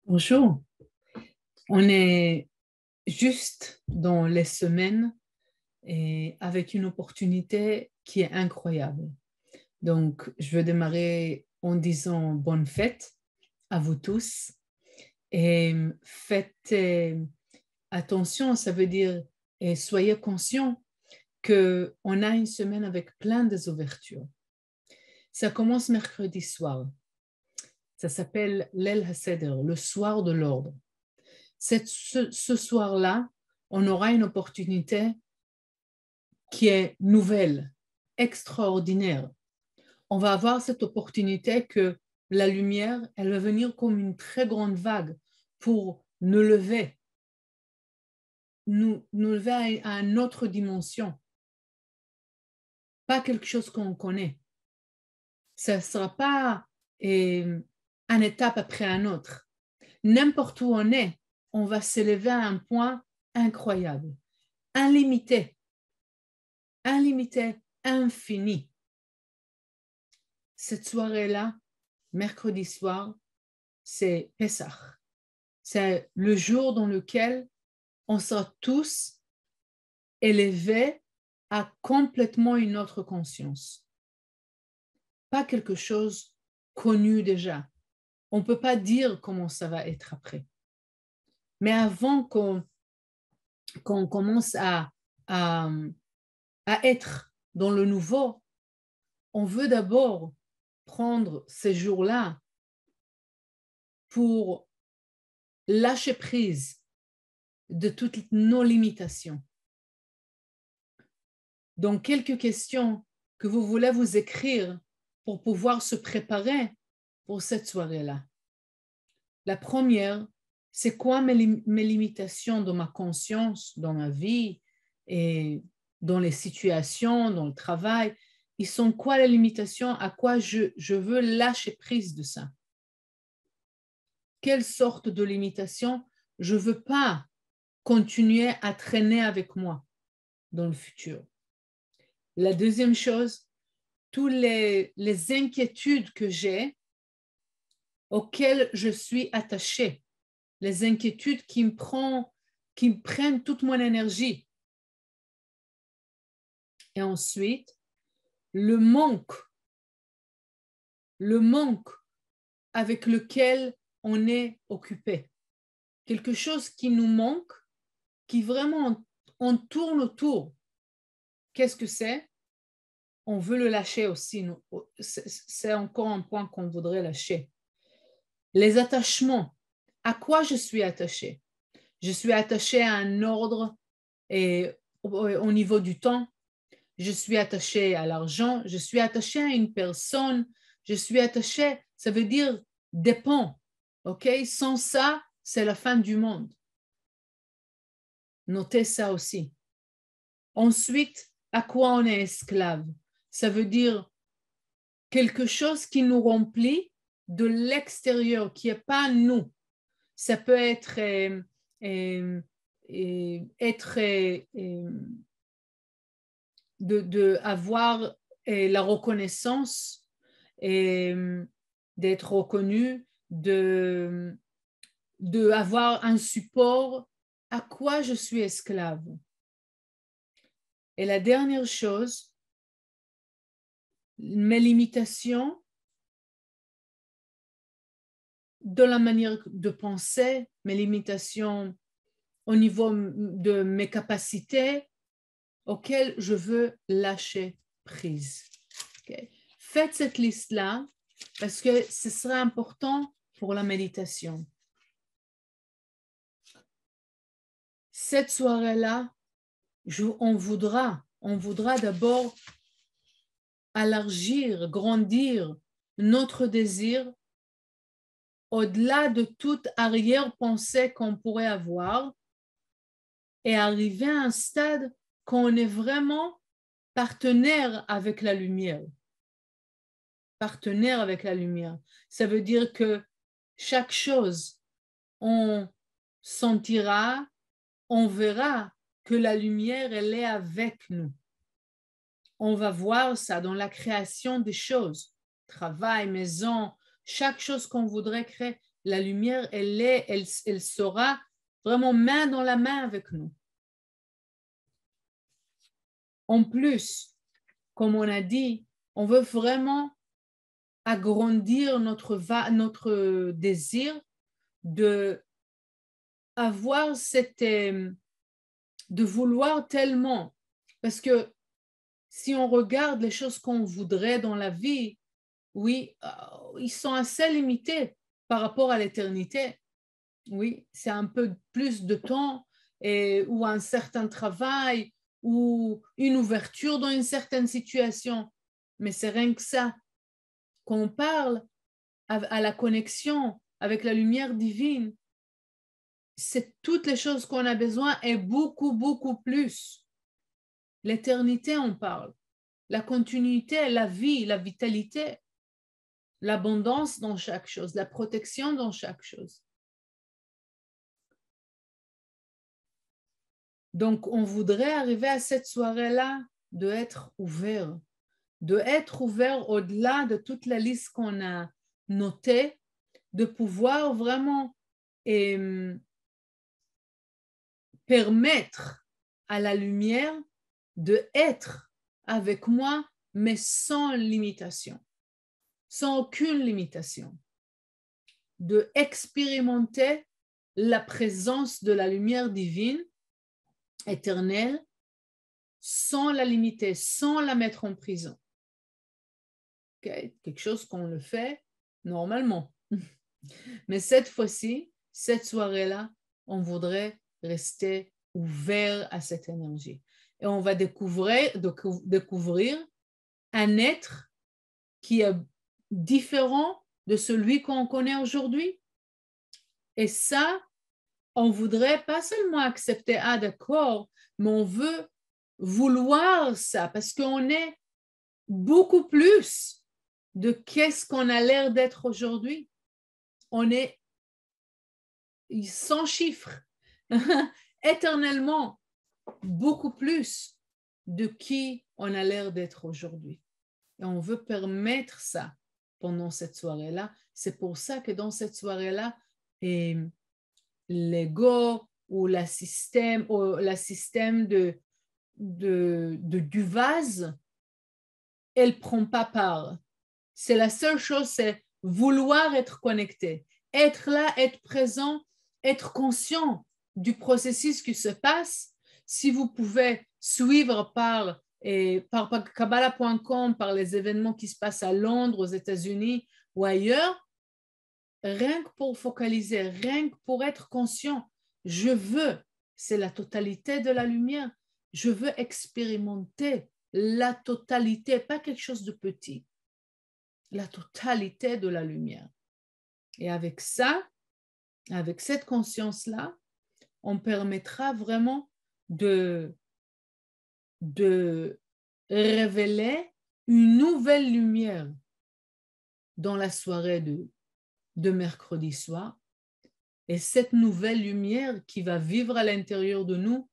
Bonjour, on est juste dans les semaines et avec une opportunité qui est incroyable. Donc, je veux démarrer en disant bonne fête à vous tous et faites attention, ça veut dire et soyez conscients qu'on a une semaine avec plein de ouvertures. Ça commence mercredi soir. Ça s'appelle l'El Haseder, le soir de l'ordre. Ce soir-là, on aura une opportunité qui est nouvelle, extraordinaire. On va avoir cette opportunité que la lumière, elle va venir comme une très grande vague pour nous lever, nous lever à une autre dimension. Pas quelque chose qu'on connaît. Ça ne sera pas une étape après un autre. N'importe où on va s'élever à un point incroyable, illimité, infini. Cette soirée-là, mercredi soir, c'est Pessah. C'est le jour dans lequel on sera tous élevés à complètement une autre conscience. Pas quelque chose connu déjà. On ne peut pas dire comment ça va être après. Mais avant qu'on commence à être dans le nouveau, on veut d'abord prendre ces jours-là pour lâcher prise de toutes nos limitations. Donc, quelques questions que vous voulez vous écrire pour pouvoir se préparer pour cette soirée-là. La première, c'est quoi mes limitations dans ma conscience, dans ma vie et dans les situations, dans le travail? Ils sont quoi les limitations? À quoi je veux lâcher prise de ça? Quelle sorte de limitation je ne veux pas continuer à traîner avec moi dans le futur? La deuxième chose, toutes les inquiétudes que j'ai, auxquelles je suis attachée, les inquiétudes qui me prennent toute mon énergie. Et ensuite, le manque avec lequel on est occupé. Quelque chose qui nous manque, qui vraiment on tourne autour. Qu'est-ce que c'est? On veut le lâcher aussi. C'est encore un point qu'on voudrait lâcher. Les attachements. À quoi je suis attachée? Je suis attachée à un ordre et au niveau du temps. Je suis attachée à l'argent. Je suis attachée à une personne. Je suis attachée, ça veut dire dépend. OK? Sans ça, c'est la fin du monde. Notez ça aussi. Ensuite, à quoi on est esclave? Ça veut dire quelque chose qui nous remplit de l'extérieur, qui n'est pas nous. Ça peut être avoir la reconnaissance et d'être reconnu, avoir un support. À quoi je suis esclave? Et la dernière chose, mes limitations de la manière de penser, mes limitations au niveau de mes capacités auxquelles je veux lâcher prise. Okay. Faites cette liste-là parce que ce sera important pour la méditation. Cette soirée-là, on voudra d'abord élargir, grandir notre désir au-delà de toute arrière-pensée qu'on pourrait avoir et arriver à un stade qu'on est vraiment partenaire avec la lumière. Partenaire avec la lumière. Ça veut dire que chaque chose, on sentira, on verra que la lumière, elle est avec nous. On va voir ça dans la création des choses. Travail, maison, chaque chose qu'on voudrait créer, la lumière, elle sera vraiment main dans la main avec nous. En plus, comme on a dit, on veut vraiment agrandir notre désir de avoir de vouloir tellement, parce que si on regarde les choses qu'on voudrait dans la vie, oui, ils sont assez limités par rapport à l'éternité. Oui, c'est un peu plus de temps ou un certain travail ou une ouverture dans une certaine situation. Mais c'est rien que ça. Quand on parle à la connexion avec la lumière divine, c'est toutes les choses qu'on a besoin et beaucoup, beaucoup plus. L'éternité, on parle. La continuité, la vie, la vitalité, l'abondance dans chaque chose, la protection dans chaque chose. Donc, on voudrait arriver à cette soirée-là d'être ouvert au-delà de toute la liste qu'on a notée, de pouvoir vraiment permettre à la lumière d'être avec moi, mais sans limitation, sans aucune limitation, de expérimenter la présence de la lumière divine éternelle sans la limiter, sans la mettre en prison. Okay? Quelque chose qu'on le fait normalement. Mais cette fois-ci, cette soirée-là, on voudrait rester ouvert à cette énergie. Et on va découvrir un être qui est différent de celui qu'on connaît aujourd'hui. Et ça, on voudrait pas seulement accepter, ah d'accord, mais on veut vouloir ça parce qu'on est beaucoup plus de qu'est-ce qu'on a l'air d'être aujourd'hui. On est sans chiffre, éternellement beaucoup plus de qui on a l'air d'être aujourd'hui. Et on veut permettre ça pendant cette soirée-là. C'est pour ça que dans cette soirée-là, l'ego ou la système du vase, elle ne prend pas part. C'est la seule chose, c'est vouloir être connecté, être là, être présent, être conscient du processus qui se passe. Si vous pouvez suivre par Kabbalah.com, par les événements qui se passent à Londres, aux États-Unis ou ailleurs, rien que pour focaliser, rien que pour être conscient, je veux, c'est la totalité de la lumière, je veux expérimenter la totalité, pas quelque chose de petit, la totalité de la lumière. Et avec ça, avec cette conscience-là, on permettra vraiment de révéler une nouvelle lumière dans la soirée de mercredi soir. Et cette nouvelle lumière qui va vivre à l'intérieur de nous,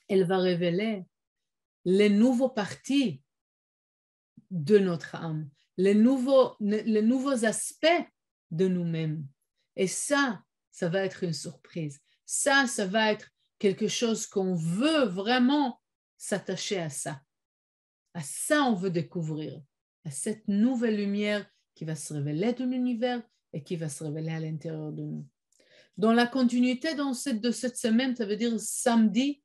elle va révéler les nouveaux parties de notre âme, les nouveaux aspects de nous-mêmes. Et ça va être une surprise. Ça va être quelque chose qu'on veut vraiment s'attacher à ça. À ça, on veut découvrir, à cette nouvelle lumière qui va se révéler de l'univers et qui va se révéler à l'intérieur de nous. Dans la continuité de cette semaine, ça veut dire samedi,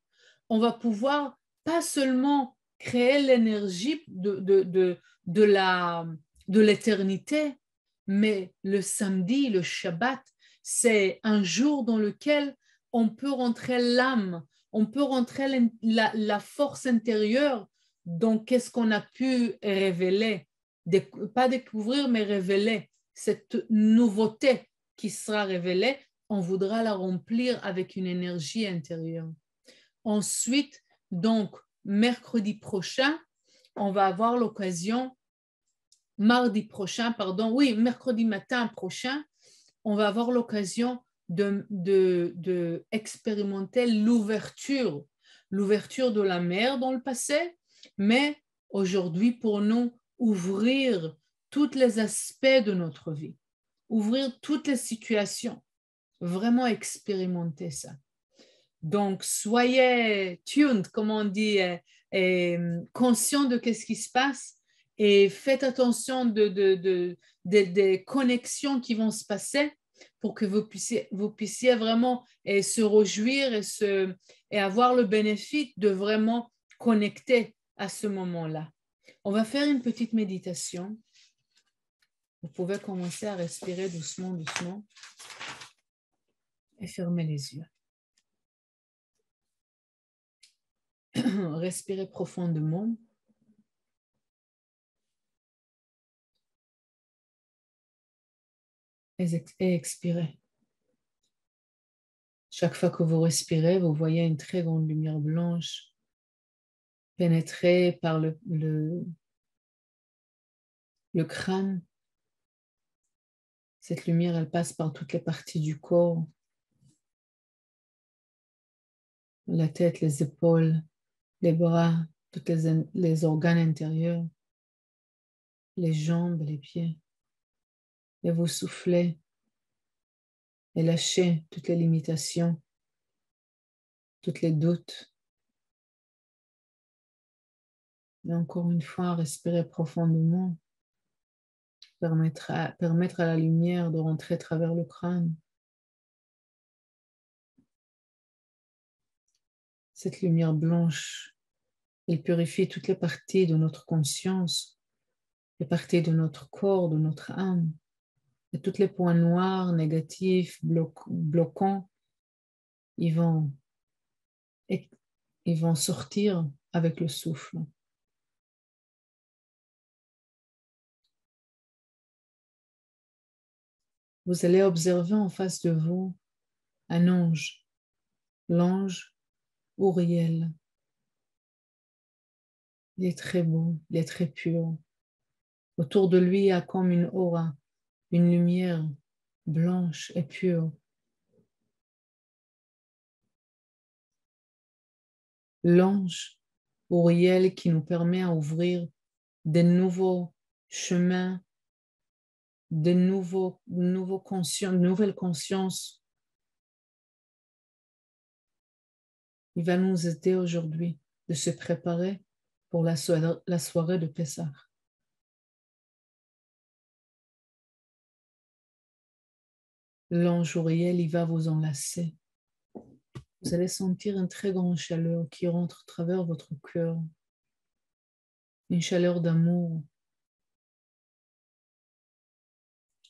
on va pouvoir pas seulement créer l'énergie de l'éternité, mais le samedi, le Shabbat, c'est un jour dans lequel on peut rentrer l'âme, on peut rentrer la force intérieure. Donc, qu'est-ce qu'on a pu révéler? Pas découvrir, mais révéler. Cette nouveauté qui sera révélée, on voudra la remplir avec une énergie intérieure. Ensuite, donc, mercredi prochain, on va avoir l'occasion, mercredi matin prochain, on va avoir l'occasion de expérimenter l'ouverture de la mer dans le passé, mais aujourd'hui, pour nous, ouvrir tous les aspects de notre vie. ouvrir toutes les situations, vraiment expérimenter ça. Donc, soyez tuned, comme on dit, conscient de ce qui se passe et faites attention des connexions qui vont se passer pour que vous puissiez vraiment se réjouir et avoir le bénéfice de vraiment connecter à ce moment-là. On va faire une petite méditation. Vous pouvez commencer à respirer doucement, doucement et fermer les yeux. Respirez profondément. Et expirez. Chaque fois que vous respirez, vous voyez une très grande lumière blanche pénétrer par le crâne. Cette lumière, elle passe par toutes les parties du corps, la tête, les épaules, les bras, tous les organes intérieurs, les jambes, les pieds. Et vous soufflez et lâchez toutes les limitations, tous les doutes. Et encore une fois, respirez profondément. Permettre à la lumière de rentrer à travers le crâne. Cette lumière blanche, elle purifie toutes les parties de notre conscience, les parties de notre corps, de notre âme. Et tous les points noirs, négatifs, bloquants, ils vont sortir avec le souffle. Vous allez observer en face de vous un ange, l'ange Uriel. Il est très beau, il est très pur. Autour de lui, il y a comme une aura, une lumière blanche et pure. L'ange Uriel qui nous permet d'ouvrir de nouveaux chemins, de nouvelles consciences. Il va nous aider aujourd'hui de se préparer pour la soirée de Pessah. L'ange Uriel, il va vous enlacer. Vous allez sentir une très grande chaleur qui rentre à travers votre cœur. Une chaleur d'amour.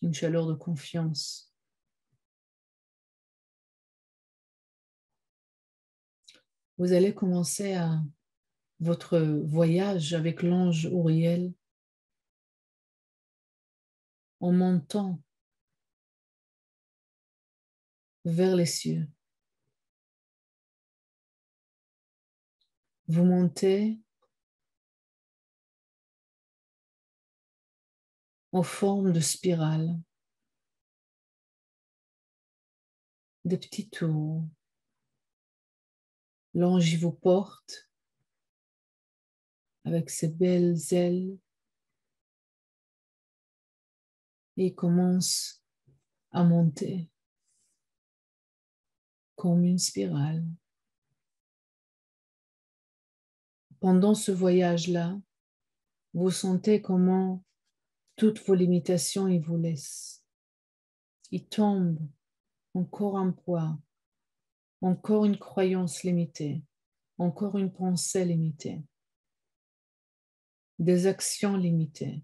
Une chaleur de confiance. Vous allez commencer votre voyage avec l'ange Uriel en montant vers les cieux. Vous montez en forme de spirale, de petits tours. L'ange vous porte avec ses belles ailes et il commence à monter comme une spirale. Pendant ce voyage-là, vous sentez comment toutes vos limitations, ils vous laissent. Ils tombent encore un poids, encore une croyance limitée, encore une pensée limitée, des actions limitées,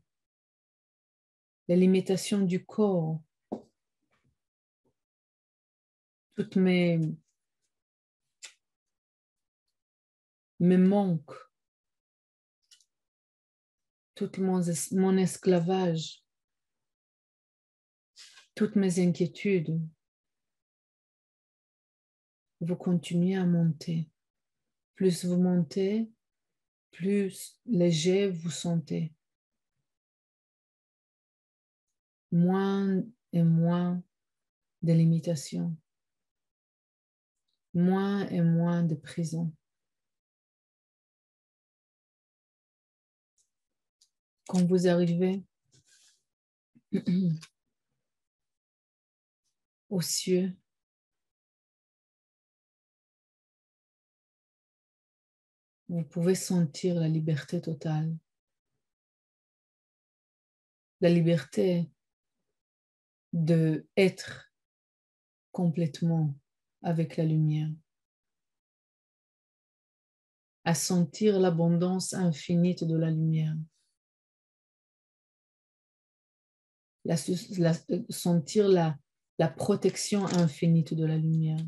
les limitations du corps, toutes mes manques, tout mon esclavage, toutes mes inquiétudes. Vous continuez à monter. Plus vous montez, plus léger vous sentez. Moins et moins de limitations. Moins et moins de prison. Quand vous arrivez aux cieux. Vous pouvez sentir la liberté totale. La liberté d'être complètement avec la lumière. À sentir l'abondance infinie de la lumière. Sentir la protection infinie de la lumière.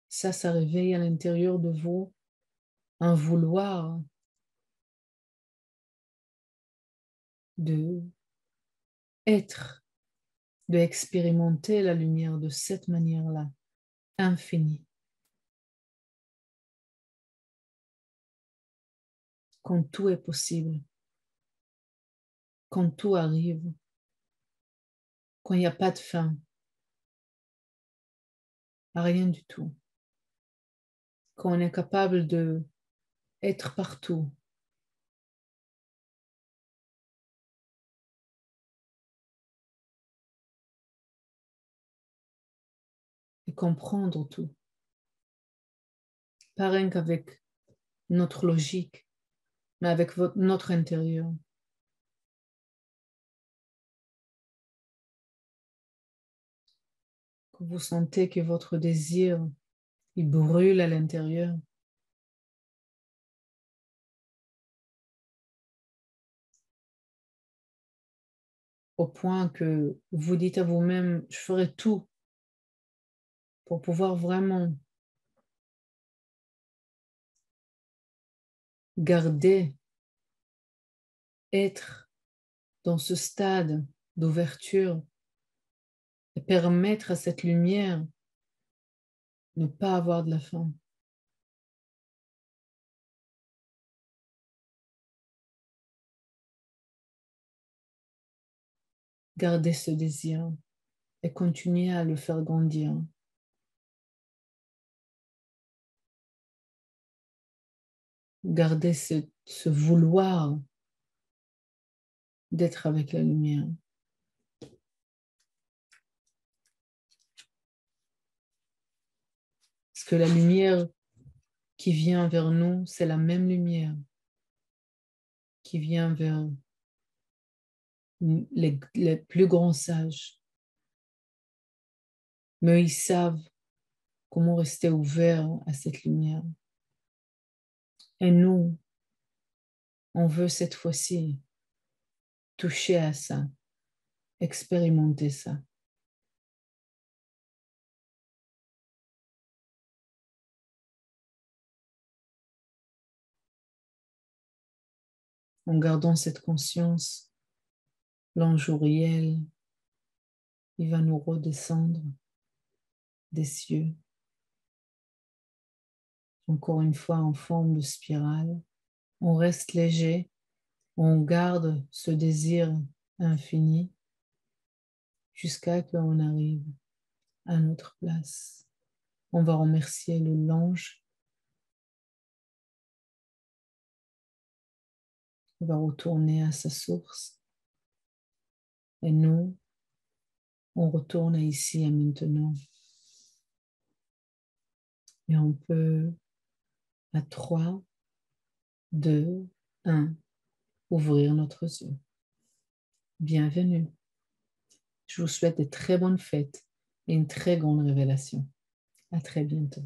Ça réveille à l'intérieur de vous un vouloir de être, d'expérimenter la lumière de cette manière-là, infinie. Quand tout est possible, quand tout arrive, quand il n'y a pas de fin, rien du tout. Quand on est capable d'être partout. Et comprendre tout. Pas rien qu'avec notre logique, mais avec notre intérieur. Quand vous sentez que votre désir, il brûle à l'intérieur. Au point que vous dites à vous-même, je ferai tout pour pouvoir vraiment garder, être dans ce stade d'ouverture et permettre à cette lumière de ne pas avoir de la faim. Gardez ce désir et continuez à le faire grandir. Gardez ce vouloir d'être avec la lumière. Parce que la lumière qui vient vers nous, c'est la même lumière qui vient vers les plus grands sages. Mais ils savent comment rester ouverts à cette lumière. Et nous, on veut cette fois-ci toucher à ça, expérimenter ça. En gardant cette conscience, l'ange Uriel, il va nous redescendre des cieux. Encore une fois, en forme de spirale. On reste léger, on garde ce désir infini jusqu'à ce qu'on arrive à notre place. On va remercier l'ange. On va retourner à sa source. Et nous, on retourne à ici et maintenant. Et on peut, à 3, 2, 1, ouvrir notre yeux. Bienvenue. Je vous souhaite de très bonnes fêtes et une très grande révélation. À très bientôt.